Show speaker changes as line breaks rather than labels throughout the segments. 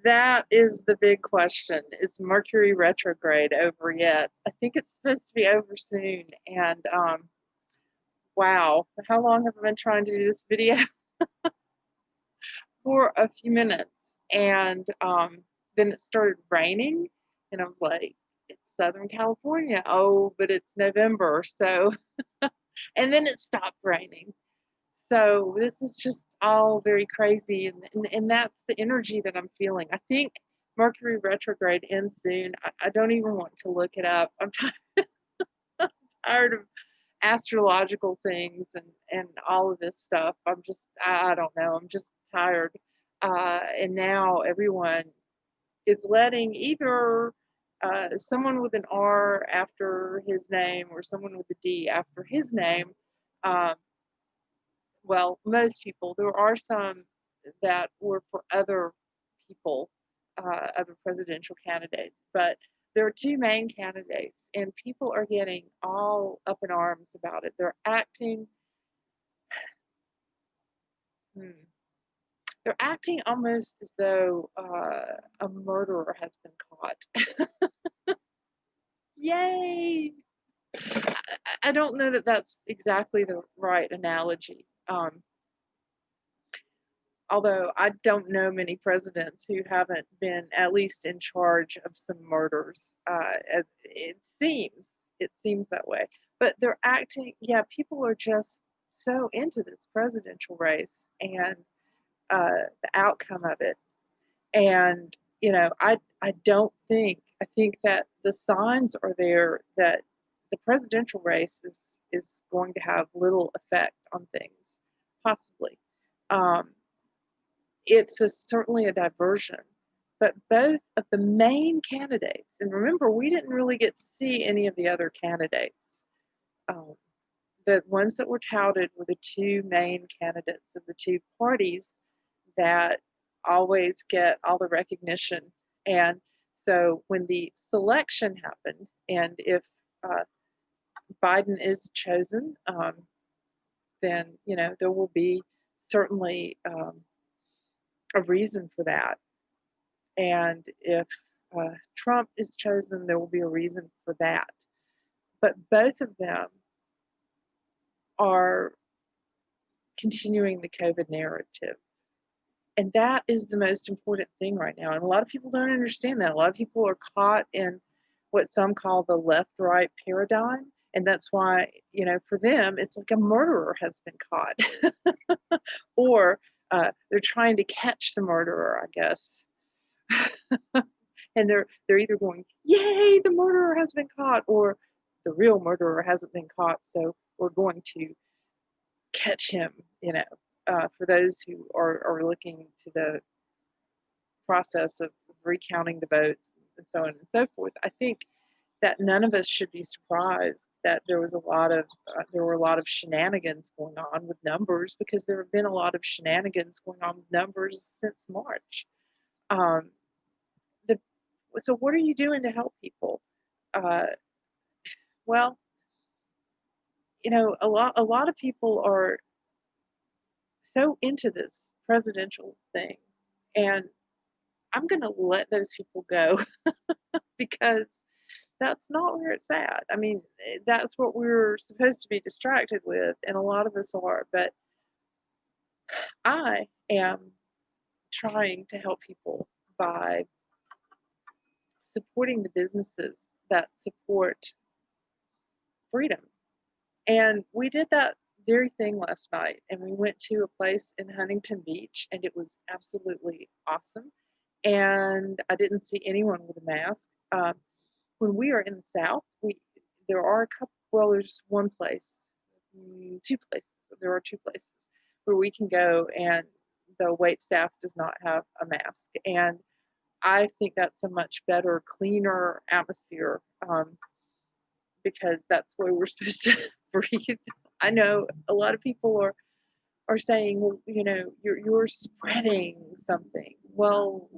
That is the big question. Is Mercury retrograde over yet? I think it's supposed to be over soon. And wow, how long have I been trying to do this video? For a few minutes. And then it started raining, and I was like, it's Southern California. Oh, but it's November. So, and then it stopped raining. So this is just all very crazy, and that's the energy that I'm feeling. I think Mercury retrograde ends soon. I don't even want to look it up. I'm tired of astrological things and all of this stuff. I don't know. I'm just tired. And now everyone is letting either someone with an R after his name or someone with a D after his name. Um, well, most people. There are some that were for other people, other presidential candidates, but there are two main candidates, and people are getting all up in arms about it. They're acting, hmm, they're acting almost as though a murderer has been caught. Yay! I don't know that that's exactly the right analogy. Although I don't know many presidents who haven't been at least in charge of some murders. As it seems that way. But they're acting, yeah, people are just so into this presidential race and the outcome of it. And, I think that the signs are there that the presidential race is going to have little effect on things, possibly. Um, certainly a diversion. But both of the main candidates, and remember, we didn't really get to see any of the other candidates. Um, the ones that were touted were the two main candidates of the two parties that always get all the recognition. And so when the selection happened, and if uh, Biden is chosen, then there will be certainly a reason for that. And if Trump is chosen, there will be a reason for that. But both of them are continuing the COVID narrative. And that is the most important thing right now. And a lot of people don't understand that. A lot of people are caught in what some call the left right paradigm. And that's why, for them, it's like a murderer has been caught. Or they're trying to catch the murderer, I guess. And they're either going, yay, the murderer has been caught, or the real murderer hasn't been caught, so we're going to catch him, for those who are looking to the process of recounting the votes and so on and so forth. I think that none of us should be surprised that there were a lot of shenanigans going on with numbers, because there have been a lot of shenanigans going on with numbers since March. Um, so what are you doing to help people? Well, a lot of people are so into this presidential thing, and I'm going to let those people go because that's not where it's at. I mean, that's what we're supposed to be distracted with, and a lot of us are, but I am trying to help people by supporting the businesses that support freedom. And we did that very thing last night, and we went to a place in Huntington Beach, and it was absolutely awesome. And I didn't see anyone with a mask. When we are in the South, there are a couple. Well, there's one place, two places. There are two places where we can go, and the wait staff does not have a mask. And I think that's a much better, cleaner atmosphere, because that's where we're supposed to breathe. I know a lot of people are saying, well, you're spreading something. Well,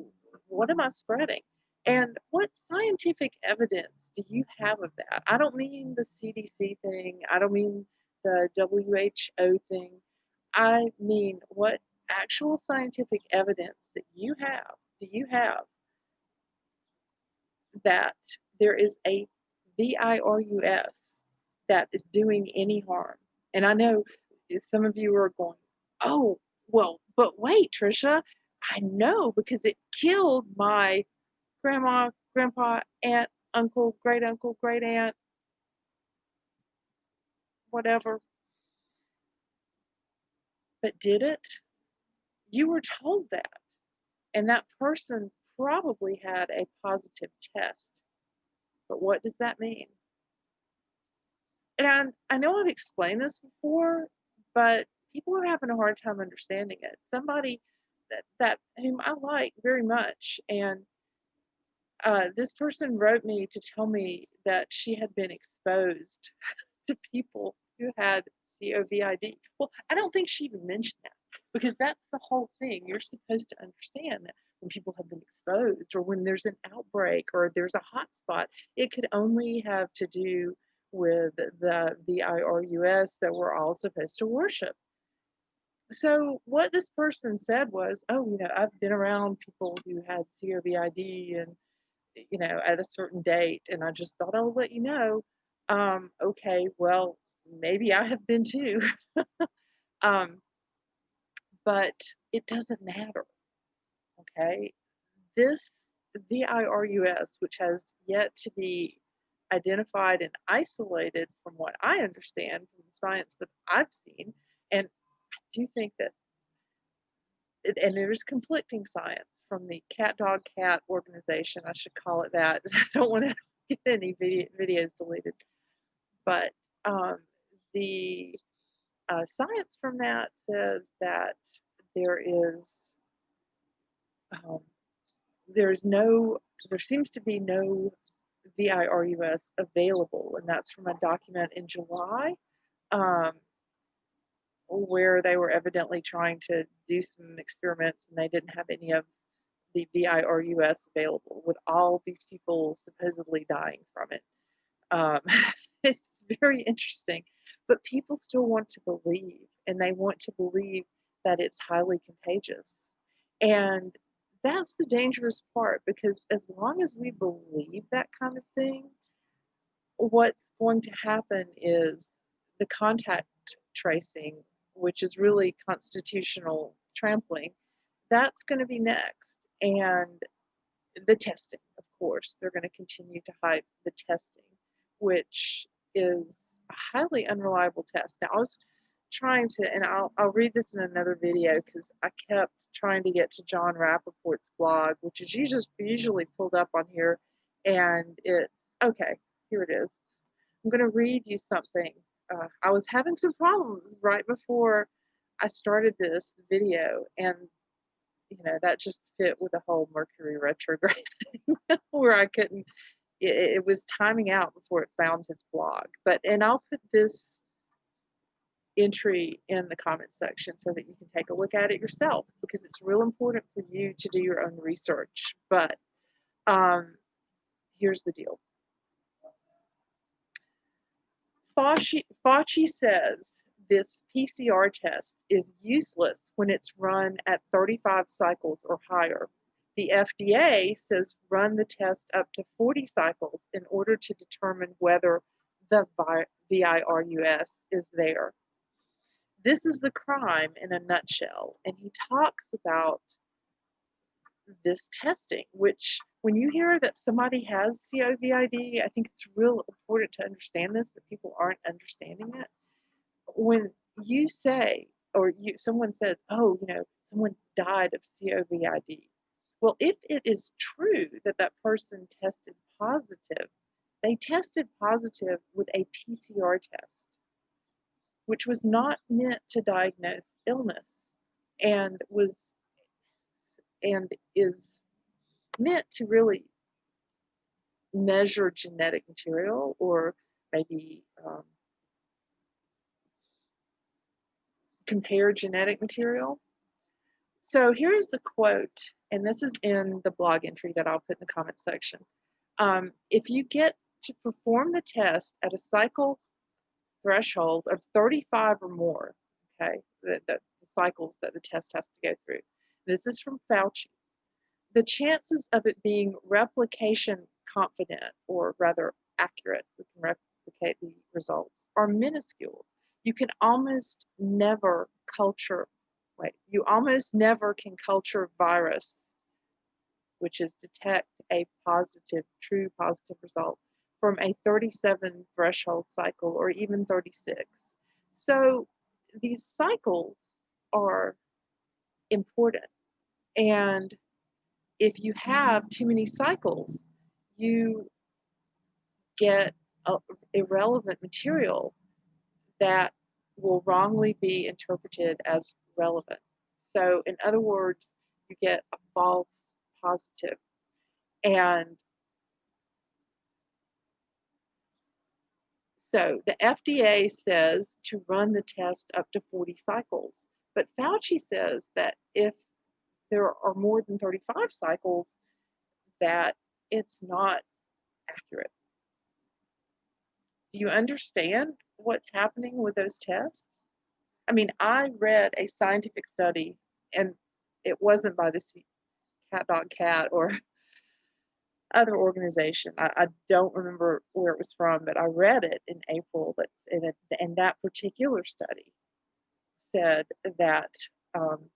what am I spreading? And what scientific evidence do you have of that? I don't mean the CDC thing. I don't mean the WHO thing. I mean, what actual scientific evidence that you have do you have that there is a virus that is doing any harm. And I know some of you are going, oh, well, but wait, Trisha, I know because it killed my grandma, grandpa, aunt, uncle, great aunt, whatever. But did it? You were told that. And that person probably had a positive test. But what does that mean? And I know I've explained this before, but people are having a hard time understanding it. Somebody that whom I like very much, and this person wrote me to tell me that she had been exposed to people who had COVID. Well, I don't think she even mentioned that because that's the whole thing. You're supposed to understand that when people have been exposed or when there's an outbreak or there's a hot spot, it could only have to do with the virus that we're all supposed to worship. So what this person said was, oh, I've been around people who had COVID and at a certain date, and I just thought I'll let you know. Okay, well, maybe I have been too. um, but it doesn't matter. Okay, this virus, which has yet to be identified and isolated from what I understand from the science that I've seen, and I do think that, and there's conflicting science from the cat dog cat organization, I should call it that. I don't want to get any videos deleted, but the science from that says that there is um, there seems to be no virus available, and that's from a document in July, um, where they were evidently trying to do some experiments and they didn't have any of the virus available, with all these people supposedly dying from it. Um, it's very interesting, but people still want to believe, and they want to believe that it's highly contagious. And that's the dangerous part, because as long as we believe that kind of thing, what's going to happen is the contact tracing, which is really constitutional trampling, that's going to be next. And the testing, of course, they're going to continue to hype the testing, which is a highly unreliable test. Now, I was trying to, and I'll read this in another video because I kept trying to get to John Rappaport's blog, which is usually pulled up on here, and it's, okay, here it is. I'm going to read you something. I was having some problems right before I started this video, and that just fit with the whole Mercury retrograde thing where I couldn't, it was timing out before it found his blog. And I'll put this entry in the comment section so that you can take a look at it yourself, because it's real important for you to do your own research. But here's the deal. Fauci says this PCR test is useless when it's run at 35 cycles or higher. The FDA says run the test up to 40 cycles in order to determine whether the virus is there. This is the crime in a nutshell. And he talks about this testing, which when you hear that somebody has COVID, I think it's real important to understand this, but people aren't understanding it. When you say, or someone says, oh, someone died of COVID. Well, if it is true that that person tested positive, they tested positive with a PCR test, which was not meant to diagnose illness and is meant to really measure genetic material, or maybe compare genetic material. So here's the quote, and this is in the blog entry that I'll put in the comment section. If you get to perform the test at a cycle threshold of 35 or more, okay, the cycles that the test has to go through. This is from Fauci. the chances of it being replication confident, or rather accurate, we can replicate the results, are minuscule. You can almost never culture, you almost never can culture virus, which is detect a positive, true positive result from a 37 threshold cycle or even 36. So these cycles are important. And if you have too many cycles, you get irrelevant material that will wrongly be interpreted as relevant. So, in other words, you get a false positive. And so the FDA says to run the test up to 40 cycles. But Fauci says that if there are more than 35 cycles, that it's not accurate. Do you understand what's happening with those tests? I mean, I read a scientific study, and it wasn't by the Cat Dog Cat or other organization. I don't remember where it was from, but I read it in April. That's in it, and that particular study said that um,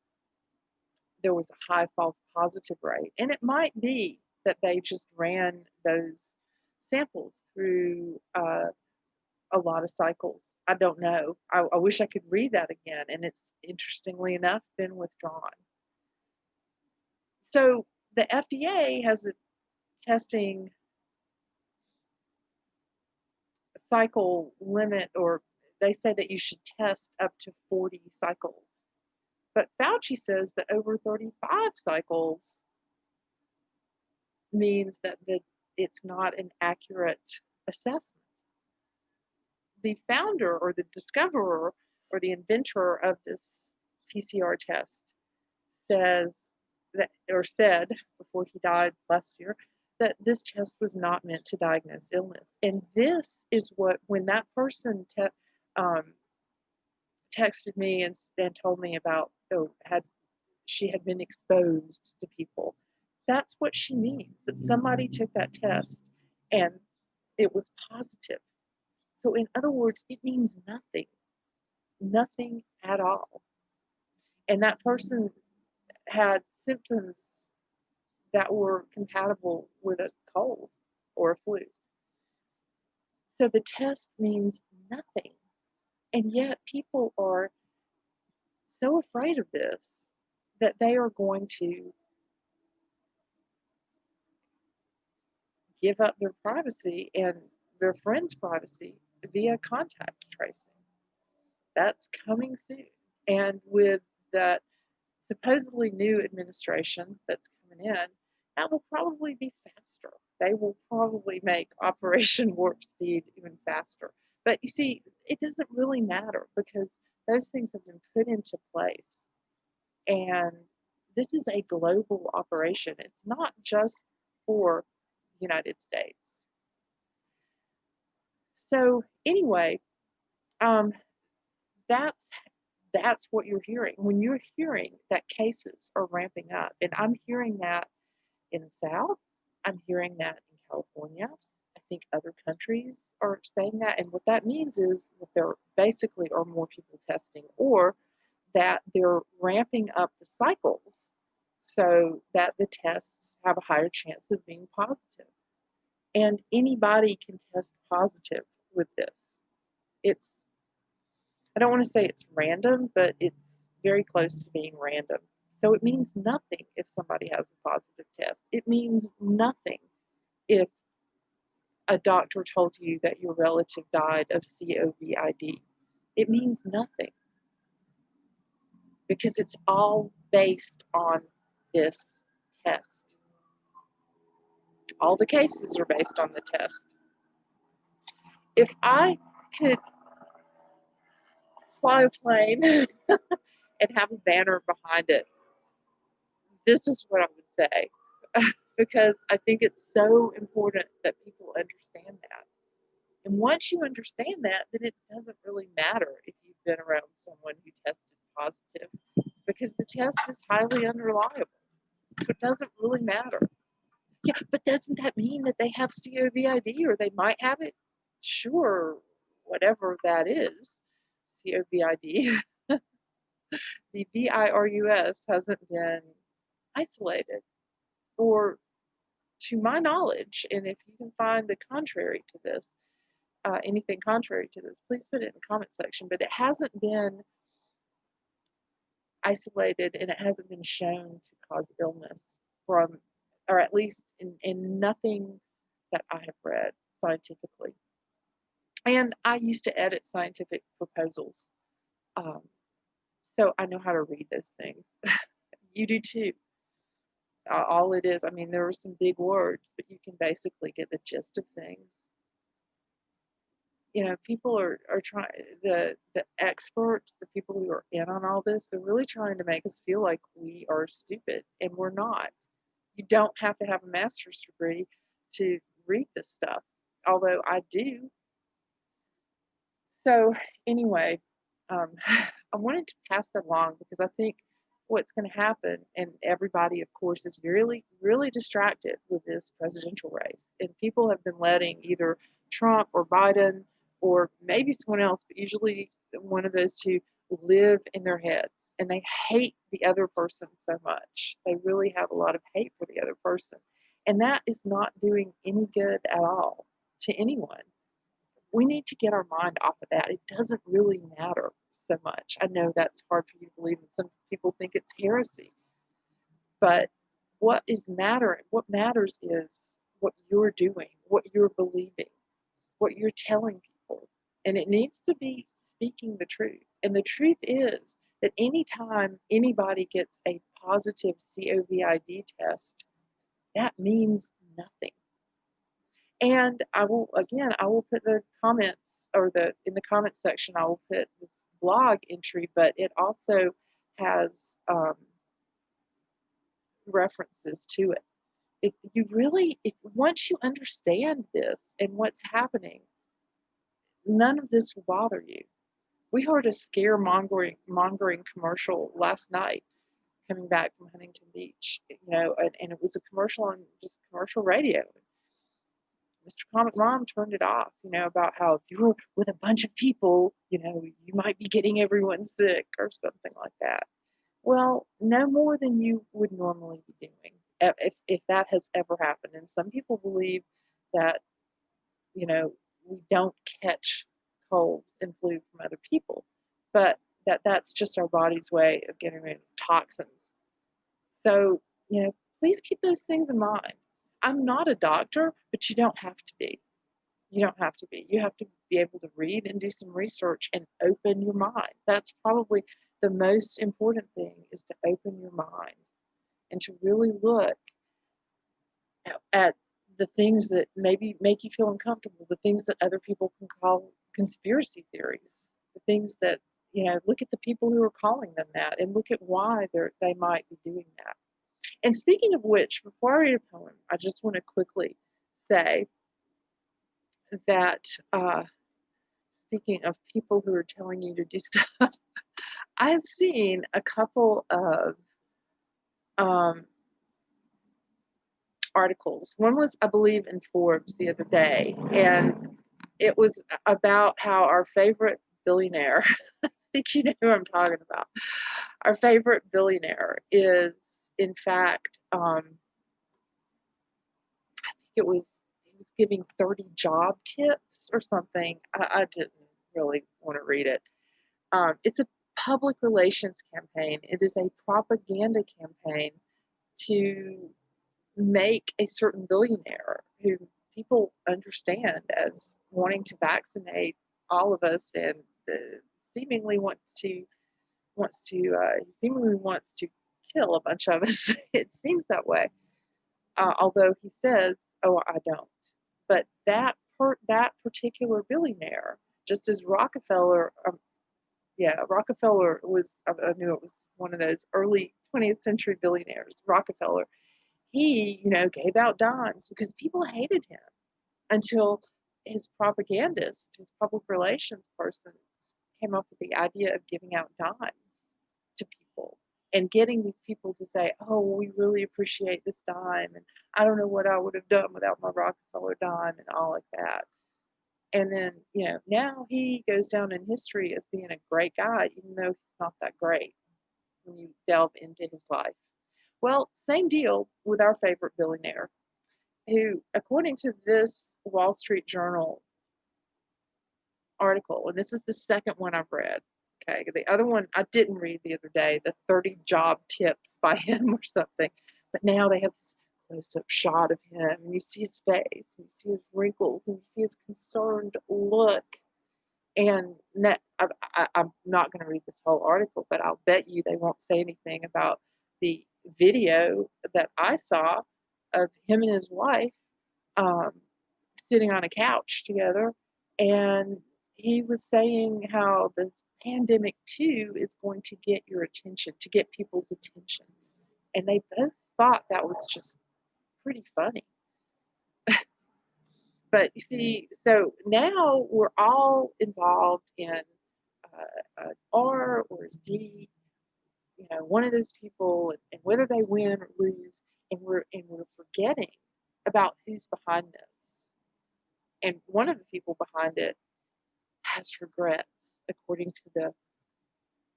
there was a high false positive rate, and it might be that they just ran those samples through a lot of cycles. I don't know. I wish I could read that again, and it's interestingly enough been withdrawn. So the FDA has a testing cycle limit, or they say that you should test up to 40 cycles. But Fauci says that over 35 cycles means that it's not an accurate assessment. The founder or the discoverer or the inventor of this PCR test says that, or said before he died last year, that this test was not meant to diagnose illness. And this is what, when that person texted me and told me about, she had been exposed to people, that's what she means, that somebody took that test and it was positive. So in other words, it means nothing at all. And that person had symptoms that were compatible with a cold or a flu. So the test means nothing. And yet people are so afraid of this that they are going to give up their privacy and their friends' privacy via contact tracing. That's coming soon. And with that supposedly new administration that's coming in, that will probably be faster. They will probably make Operation Warp Speed even faster. But you see, it doesn't really matter because those things have been put into place. And this is a global operation. It's not just for the United States. So anyway, um, that's what you're hearing. When you're hearing that cases are ramping up, and I'm hearing that in the South, I'm hearing that in California. I think other countries are saying that, and what that means is that there basically are more people testing, or that they're ramping up the cycles so that the tests have a higher chance of being positive. And anybody can test positive with this. It's, I don't want to say it's random, but it's very close to being random. So it means nothing if somebody has a positive test. It means nothing if a doctor told you that your relative died of COVID. It means nothing because it's all based on this test. All the cases are based on the test. If I could fly a plane and have a banner behind it, this is what I would say. Because I think it's so important that people understand that. And once you understand that, then it doesn't really matter if you've been around someone who tested positive, because the test is highly unreliable. It doesn't really matter. Yeah, but doesn't that mean that they have COVID or they might have it? Sure, whatever that is, COVID. The virus hasn't been isolated, or to my knowledge, and if you can find the contrary to this, anything contrary to this, please put it in the comment section. But it hasn't been isolated and it hasn't been shown to cause illness from, or at least in nothing that I have read scientifically. And I used to edit scientific proposals, um, so I know how to read those things. You do too. All it is, I mean, there are some big words, but you can basically get the gist of things. You know, people are trying, the experts, the people who are in on all this, they're really trying to make us feel like we are stupid, and we're not. You don't have to have a master's degree to read this stuff, although I do. So anyway, I wanted to pass that along because I think what's going to happen, and everybody, of course, is really, really distracted with this presidential race. And people have been letting either Trump or Biden or maybe someone else, but usually one of those two, live in their heads. And they hate the other person so much. They really have a lot of hate for the other person. And that is not doing any good at all to anyone. We need to get our mind off of that. It doesn't really matter so much. I know that's hard for you to believe, and some people think it's heresy. But what matters is what you're doing, what you're believing, what you're telling people. And it needs to be speaking the truth. And the truth is that anytime anybody gets a positive COVID test, that means nothing. And I will put the comments, or in the comments section, I will put this blog entry, but it also has references to it. If once you understand this and what's happening, none of this will bother you. We heard a scaremongering commercial last night coming back from Huntington Beach, and it was a commercial on just commercial radio. Mr. Comic Mom turned it off, about how if you were with a bunch of people, you might be getting everyone sick or something like that. Well, no more than you would normally be doing, if that has ever happened. And some people believe that, we don't catch colds and flu from other people, but that's just our body's way of getting rid of toxins. So, please keep those things in mind. I'm not a doctor, but you don't have to be. You don't have to be. You have to be able to read and do some research and open your mind. That's probably the most important thing, is to open your mind and to really look at the things that maybe make you feel uncomfortable, the things that other people can call conspiracy theories, the things that, look at the people who are calling them that and look at why they might be doing that. And speaking of which, before I read a poem, I just want to quickly say that, speaking of people who are telling you to do stuff, I have seen a couple of articles. One was, I believe, in Forbes the other day, and it was about how our favorite billionaire, I think you know who I'm talking about, our favorite billionaire is, in fact, I think he was giving 30 job tips or something. I didn't really want to read it. It's a public relations campaign. It is a propaganda campaign to make a certain billionaire who people understand as wanting to vaccinate all of us, and seemingly wants to kill a bunch of us. It seems that way. Although he says, "Oh, I don't." But that particular billionaire, just as Rockefeller, Rockefeller was, I knew it was one of those early 20th century billionaires, Rockefeller. He, gave out dimes because people hated him until his propagandist, his public relations person, came up with the idea of giving out dimes to people. and getting these people to say, oh, we really appreciate this dime, and I don't know what I would have done without my Rockefeller dime, and all like that. And then, now he goes down in history as being a great guy, even though he's not that great when you delve into his life. Well, same deal with our favorite billionaire, who, according to this Wall Street Journal article, and this is the second one I've read. Okay, the other one I didn't read the other day, the 30 job tips by him or something. But now they have this close-up shot of him, and you see his face, and you see his wrinkles, and you see his concerned look. And I'm not going to read this whole article, but I'll bet you they won't say anything about the video that I saw of him and his wife um, sitting on a couch together, and he was saying how this pandemic too is going to get your attention, to get people's attention. And they both thought that was just pretty funny. But you see, so now we're all involved in an R or a D, one of those people, and whether they win or lose, and we're forgetting about who's behind this. And one of the people behind it has regrets, according to the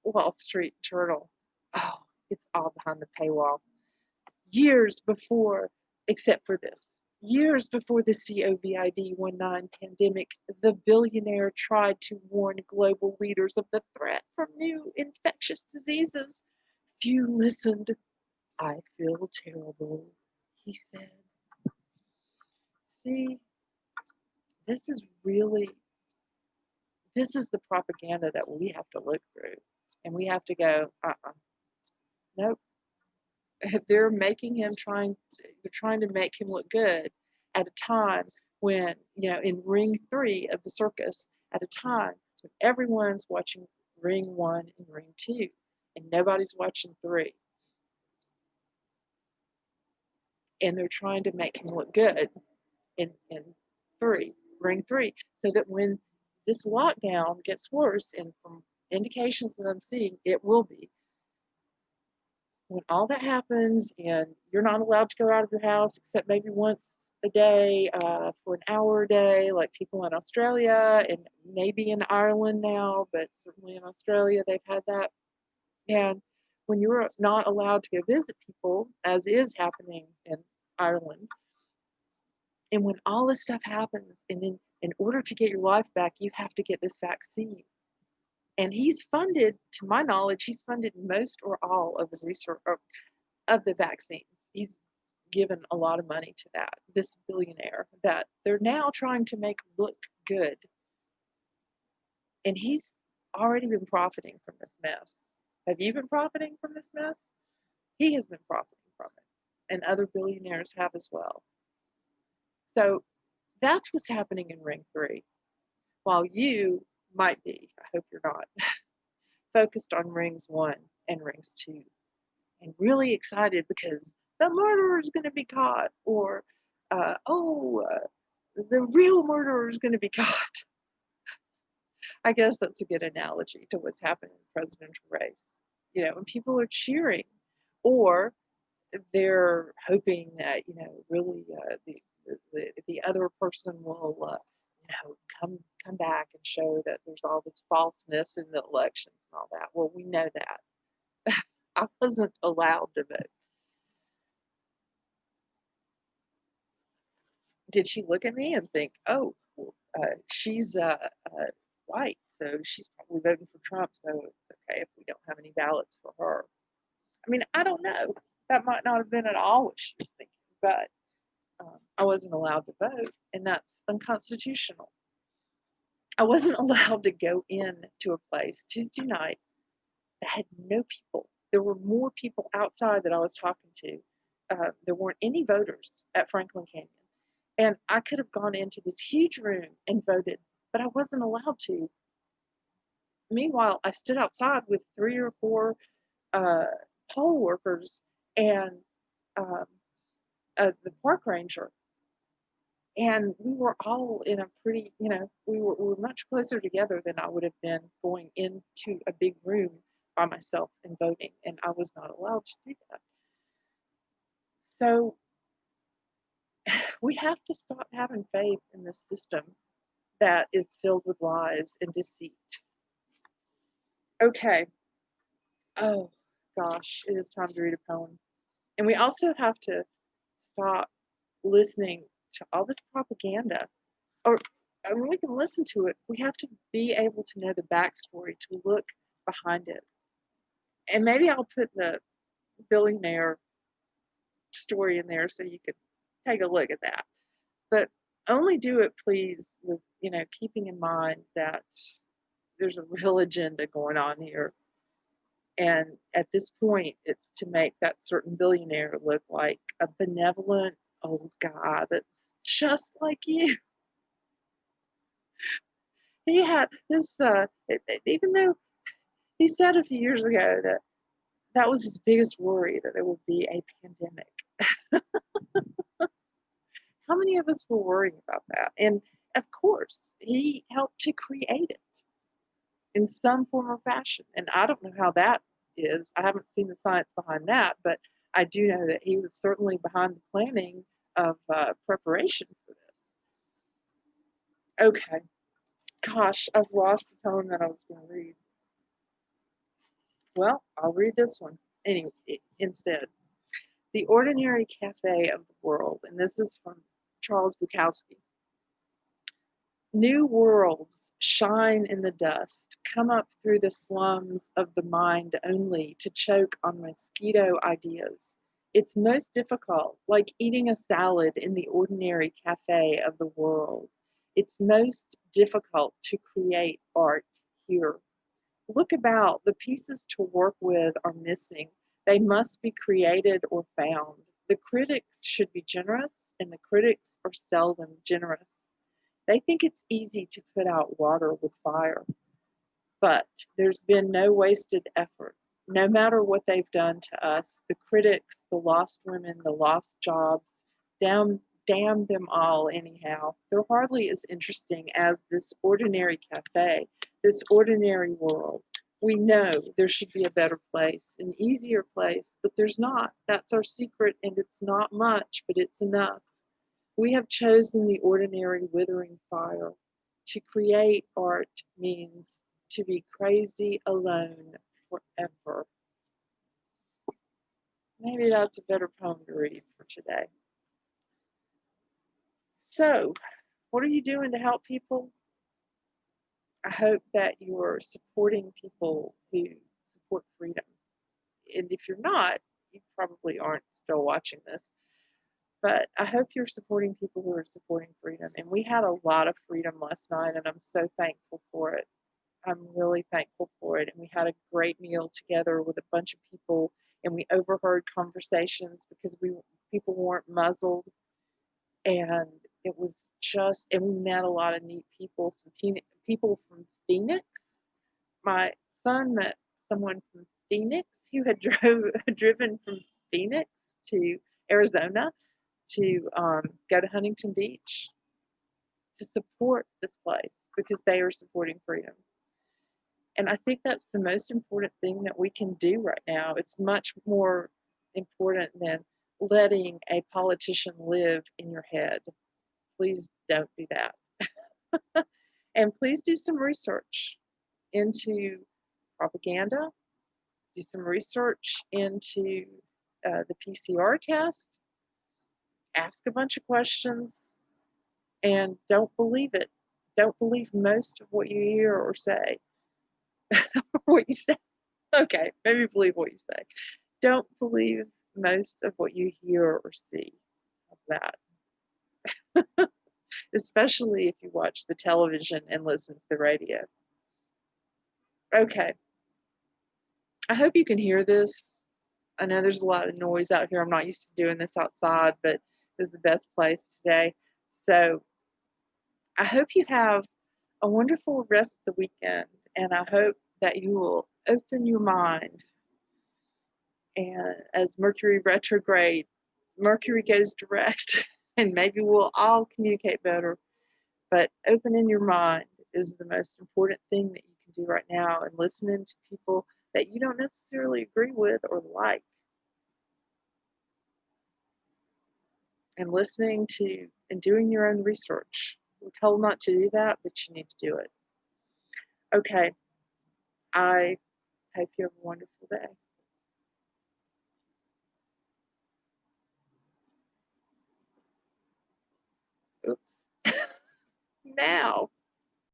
Wall Street Journal. Oh, it's all behind the paywall. Years before, except for this, years before the COVID-19 pandemic, the billionaire tried to warn global leaders of the threat from new infectious diseases. Few listened. I feel terrible, he said. See, this is really, this is the propaganda that we have to look through. And we have to go, nope. They're making him they're trying to make him look good at a time when, in ring 3 of the circus, at a time when everyone's watching ring 1 and ring 2, and nobody's watching 3. And they're trying to make him look good in ring 3, so that when this lockdown gets worse, and from indications that I'm seeing, it will be, when all that happens and you're not allowed to go out of your house except maybe once a day for an hour a day, like people in Australia and maybe in Ireland now, but certainly in Australia they've had that. And when you're not allowed to go visit people, as is happening in Ireland, and when all this stuff happens, and then in order to get your life back, you have to get this vaccine. And he's funded, to my knowledge, he's funded most or all of the research of the vaccines. He's given a lot of money to that, this billionaire, that they're now trying to make look good. And he's already been profiting from this mess. Have you been profiting from this mess? He has been profiting from it, and other billionaires have as well. So that's what's happening in ring 3. While you might be, I hope you're not, focused on rings 1 and rings 2, and really excited because the murderer is going to be caught, or the real murderer is going to be caught. I guess that's a good analogy to what's happening in the presidential race. And people are cheering, or they're hoping that really the other person will come back and show that there's all this falseness in the elections and all that. Well, we know that. I wasn't allowed to vote. Did she look at me and think, oh, she's white, so she's probably voting for Trump, so it's okay if we don't have any ballots for her? I mean, I don't know. That might not have been at all what she was thinking, but I wasn't allowed to vote, and that's unconstitutional. I wasn't allowed to go in to a place Tuesday night that had no people. There were more people outside that I was talking to. There weren't any voters at Franklin Canyon. And I could have gone into this huge room and voted, but I wasn't allowed to. Meanwhile, I stood outside with 3 or 4 poll workers and the park ranger. And we were all in a pretty, we were much closer together than I would have been going into a big room by myself and voting, and I was not allowed to do that. So we have to stop having faith in this system that is filled with lies and deceit. Okay. Oh, gosh, it is time to read a poem. And we also have to stop listening to all this propaganda. Or, I mean, we can listen to it. We have to be able to know the backstory, to look behind it. And maybe I'll put the billionaire story in there so you could take a look at that. But only do it, please, with, keeping in mind that there's a real agenda going on here. And at this point, it's to make that certain billionaire look like a benevolent old guy that's just like you. He had this, even though he said a few years ago that that was his biggest worry, that there would be a pandemic. How many of us were worrying about that? And of course, he helped to create it in some form or fashion. And I don't know how that is. I haven't seen the science behind that, but I do know that he was certainly behind the planning of preparation for this. Okay. Gosh, I've lost the poem that I was going to read. Well, I'll read this one anyway, instead. The Ordinary Cafe of the World, and this is from Charles Bukowski. New worlds shine in the dust, come up through the slums of the mind only to choke on mosquito ideas. It's most difficult, like eating a salad in the ordinary cafe of the world. It's most difficult to create art here. Look about, the pieces to work with are missing. They must be created or found. The critics should be generous, and the critics are seldom generous. They think it's easy to put out water with fire, but there's been no wasted effort. No matter what they've done to us, the critics, the lost women, the lost jobs, damn them all anyhow. They're hardly as interesting as this ordinary cafe, this ordinary world. We know there should be a better place, an easier place, but there's not. That's our secret, and it's not much, but it's enough. We have chosen the ordinary withering fire. To create art means to be crazy alone forever. Maybe that's a better poem to read for today. So, what are you doing to help people? I hope that you're supporting people who support freedom. And if you're not, you probably aren't still watching this. But I hope you're supporting people who are supporting freedom. And we had a lot of freedom last night, and I'm so thankful for it. I'm really thankful for it. And we had a great meal together with a bunch of people, and we overheard conversations because people weren't muzzled. And it was just, and we met a lot of neat people, some people from Phoenix. My son met someone from Phoenix who had driven from Phoenix to Arizona to go to Huntington Beach to support this place because they are supporting freedom. And I think that's the most important thing that we can do right now. It's much more important than letting a politician live in your head. Please don't do that. And please do some research into propaganda, do some research into the PCR test, ask a bunch of questions, and don't believe it. Don't believe most of what you hear or say. What you say. Okay, maybe believe what you say. Don't believe most of what you hear or see. How's that? Especially if you watch the television and listen to the radio. Okay. I hope you can hear this. I know there's a lot of noise out here. I'm not used to doing this outside, but this is the best place today. So I hope you have a wonderful rest of the weekend, and I hope that you will open your mind. And as Mercury retrograde, Mercury goes direct, and maybe we'll all communicate better. But opening your mind is the most important thing that you can do right now, and listening to people that you don't necessarily agree with or like, and listening to and doing your own research. We're told not to do that, but you need to do it. Okay, I hope you have a wonderful day. Oops. Now.